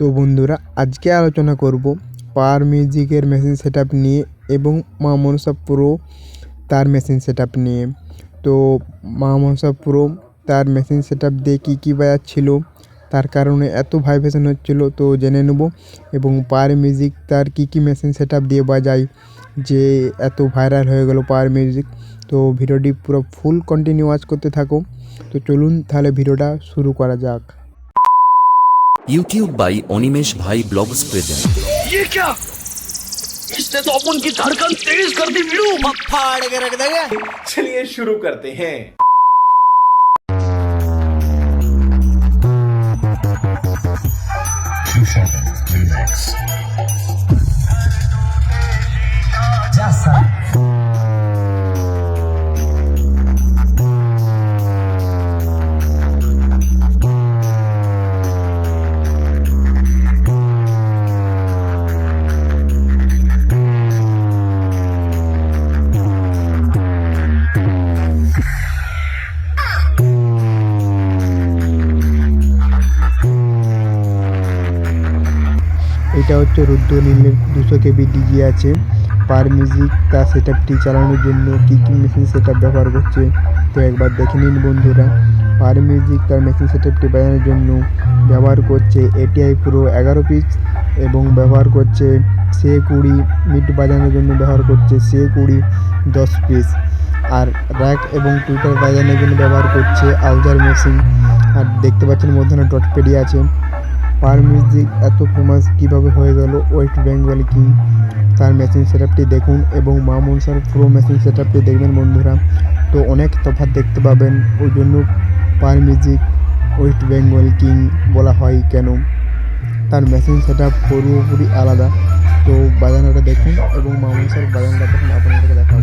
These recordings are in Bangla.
তো বন্ধুরা, আজকে আলোচনা করব পাওয়ার মিউজিকের মেশিন সেটআপ নিয়ে এবং মা মনসা প্রো তার মেশিন সেটআপ নিয়ে। তো মা মনসা প্রো তার মেশিন সেটআপ দিয়ে কী বাজাচ্ছিল, তার কারণে এত ভাইব্রেশন হচ্ছিল, তো জেনে নেব। এবং পাওয়ার মিউজিক তার কী মেশিন সেটআপ দিয়ে বাজায় যে এত ভাইরাল হয়ে গেল পাওয়ার মিউজিক। তো ভিডিওটি পুরো ফুল কন্টিনিউ ওয়াচ করতে থাকো। তো চলুন তাহলে ভিডিওটা শুরু করা যাক। यूट्यूब बाई अनिमेश भाई ब्लॉग्स प्रेजेंट। ये क्या? इसने तो अपन की धड़कन तेज कर दी वीरू। फाड़ के रख देगा। चलिए शुरू करते हैं। এটা হচ্ছে রুদ্রনীলের 200 কেবি ডিজি আছে। পাওয়ার মিউজিক তার সেটআপটি চালানোর জন্য কী মেশিন সেটআপ ব্যবহার করছে তো একবার দেখে নিন বন্ধুরা। পাওয়ার মিউজিক তার মেশিন সেটআপটি বাজানোর জন্য ব্যবহার করছে এটিআই প্রো 11 পিস এবং ব্যবহার করছে সে20 মিট বাজানোর জন্য ব্যবহার করছে সে20 10 পিস। আর র্যাক এবং টুইটার বাজানোর জন্য ব্যবহার করছে আউজার মেশিন। আর দেখতে পাচ্ছেন মধ্যে ডটপেডি আছে। পাওয়ার মিউজিক এত ফেমাস কীভাবে হয়ে গেল ওয়েস্ট বেঙ্গল কিং তার মেশিন সেটআপটি দেখুন এবং মা মনসার প্রো মেশিন সেটআপটি দেখবেন বন্ধুরা। তো অনেক তফাৎ দেখতে পাবেন, ওই জন্য power music West Bengal king বলা হয় কেন, তার মেশিন সেটআপ পুরোপুরি আলাদা। তো বাজানোটা দেখুন এবং মা মনসার বাজানোটা দেখুন, আপনাদেরকে দেখাবো।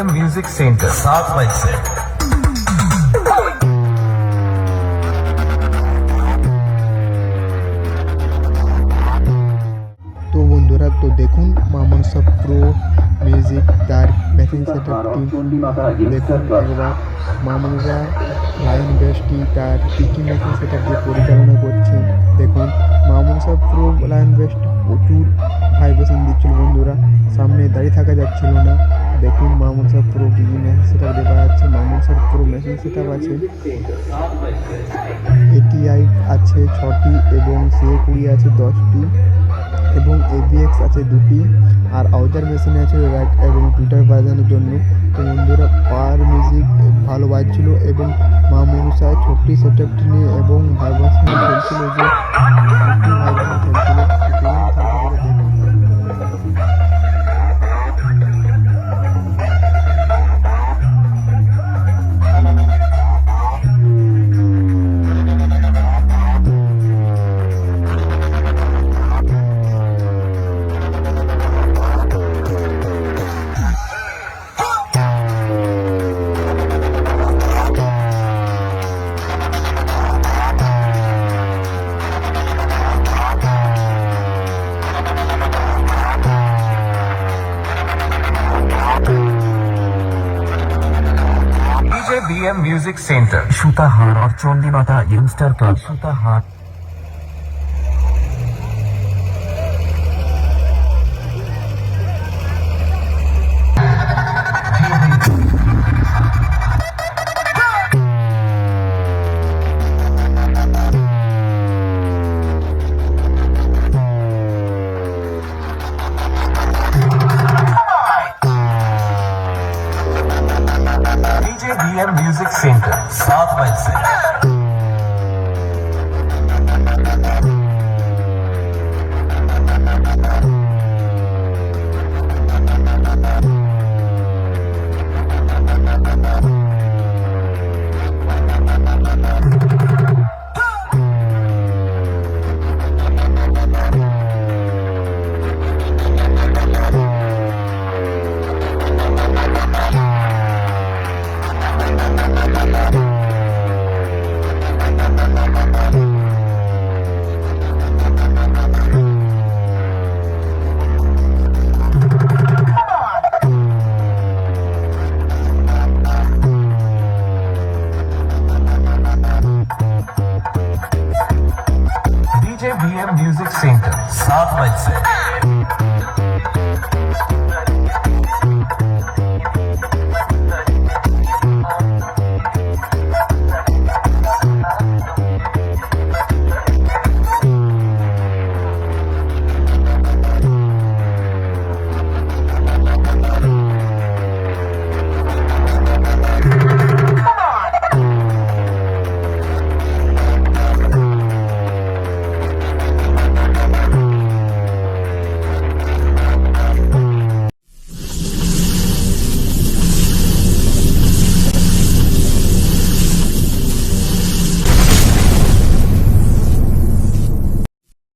BM Music Center 7 बजे से। তো বন্ধুরা, তো দেখুন মা মনসা প্রো মিউজিক তার মেশিন সেটআপটি দেখুন একবার। মা মনসা লায়ন বেস্টটি তার কী মেশিন সেটআপ দিয়ে পরিচালনা করছে দেখুন। মা মনসা প্রো লায়ন বেস্ট প্রচুর ভাইব্রেশন দিচ্ছিল বন্ধুরা, সামনে দাঁড়িয়ে থাকা যাচ্ছিল না। দেখুন মা মনসা প্রো কী মেশিন সেটআপ দেওয়া আছে। মা মনসা প্রো মেশিন সেটআপ আছে, এটিআই আছে 6টি এবং CA20 আছে 10টি এবং ABX আছে 2টি, আর আউজার মেশিন আছে র্যাক এবং টুইটার বাজানোর জন্য। তো বন্ধুরা, পাওয়ার মিউজিক ভালো বাজছিল এবং মা মনসায় ছোট্ট সেটআপটি নিয়ে এবং ভাইব্রেশন খেলছিল, যে প্রচুর ভাইব্রেশন খেলছিল। DJ BM Music Center सूताहार और Chondi Mata youngster club Sutahar. DJ BM Music Center 7 बजे से। DJ BM Music Center 7 बजे से।